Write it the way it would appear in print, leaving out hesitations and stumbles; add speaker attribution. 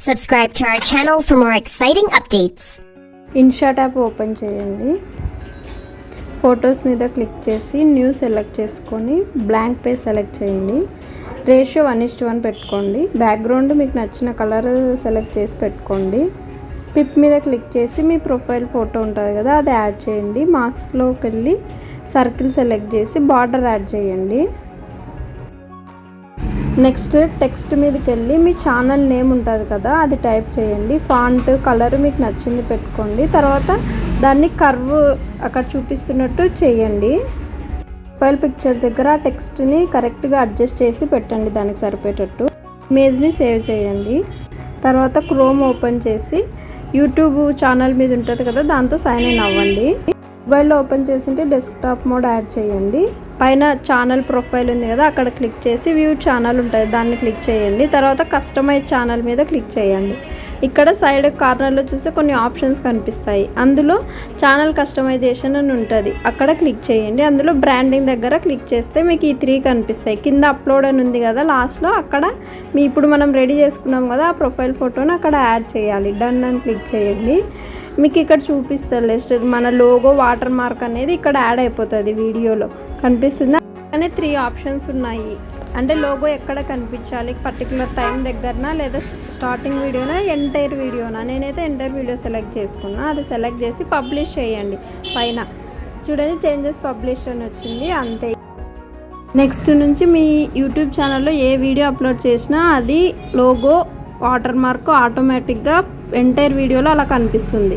Speaker 1: Subscribe to our channel for more exciting updates.
Speaker 2: INSAT app open చేయండి. Photos మీద click చేసి new select చేసుకొని blank page select చేయండి. Ratio 1:1 పెట్టుకోండి. బ్యాక్గ్రౌండ్ మీకు నచ్చిన కలర్ సెలెక్ట్ చేసి పెట్టుకోండి. పిప్ మీద క్లిక్ చేసి మీ ప్రొఫైల్ ఫోటో ఉంటుంది కదా అది యాడ్ చేయండి. మార్క్స్లోకి వెళ్ళి సర్కిల్ సెలెక్ట్ చేసి బార్డర్ యాడ్ చేయండి. నెక్స్ట్ టెక్స్ట్ మీదకి వెళ్ళి మీ ఛానల్ నేమ్ ఉంటుంది కదా అది టైప్ చేయండి. ఫాంట్ కలర్ మీకు నచ్చింది పెట్టుకోండి. తర్వాత దాన్ని కర్వ్ అక్కడ చూపిస్తున్నట్టు చేయండి. ప్రొఫైల్ పిక్చర్ దగ్గర ఆ టెక్స్ట్ని కరెక్ట్గా అడ్జస్ట్ చేసి పెట్టండి దానికి సరిపోయేటట్టు. ఇమేజ్ని సేవ్ చేయండి. తర్వాత క్రోమ్ ఓపెన్ చేసి యూట్యూబ్ ఛానల్ మీద ఉంటుంది కదా దాంతో సైన్ ఇన్ అవ్వండి. మొబైల్లో ఓపెన్ చేసింటే డెస్క్టాప్ మోడ్ యాడ్ చేయండి. పైన ఛానల్ ప్రొఫైల్ ఉంది కదా అక్కడ క్లిక్ చేసి వ్యూ ఛానల్ ఉంటుంది దాన్ని క్లిక్ చేయండి. తర్వాత కస్టమైజ్ ఛానల్ మీద క్లిక్ చేయండి. ఇక్కడ సైడ్ కార్నర్లో చూస్తే కొన్ని ఆప్షన్స్ కనిపిస్తాయి. అందులో ఛానల్ కస్టమైజేషన్ అని ఉంటుంది అక్కడ క్లిక్ చేయండి. అందులో బ్రాండింగ్ దగ్గర క్లిక్ చేస్తే మీకు ఈ 3 కనిపిస్తాయి. కింద అప్లోడ్ అని ఉంది కదా లాస్ట్లో అక్కడ ఇప్పుడు మనం రెడీ చేసుకున్నాం కదా ఆ ప్రొఫైల్ ఫోటోని అక్కడ యాడ్ చేయాలి. డన్ అని క్లిక్ చేయండి. మీకు ఇక్కడ చూపిస్తారు మన లోగో వాటర్ మార్క్ అనేది ఇక్కడ యాడ్ అయిపోతుంది. వీడియోలో కనిపిస్తుందా అనే 3 ఆప్షన్స్ ఉన్నాయి. అంటే లోగో ఎక్కడ కనిపించాలి పర్టికులర్ టైం దగ్గరనా లేదా స్టార్టింగ్ వీడియోనా ఎంటైర్ వీడియోనా. నేనైతే ఎంటైర్ వీడియో సెలెక్ట్ చేసుకున్నా. అది సెలెక్ట్ చేసి పబ్లిష్ చేయండి. పైన చూడండి చేంజెస్ పబ్లిష్ అని వచ్చింది అంతే. నెక్స్ట్ నుంచి మీ యూట్యూబ్ ఛానల్లో ఏ వీడియో అప్లోడ్ చేసినా అది లోగో వాటర్ మార్క్ ఆటోమేటిక్గా ఎంటైర్ వీడియోలో అలా కనిపిస్తుంది.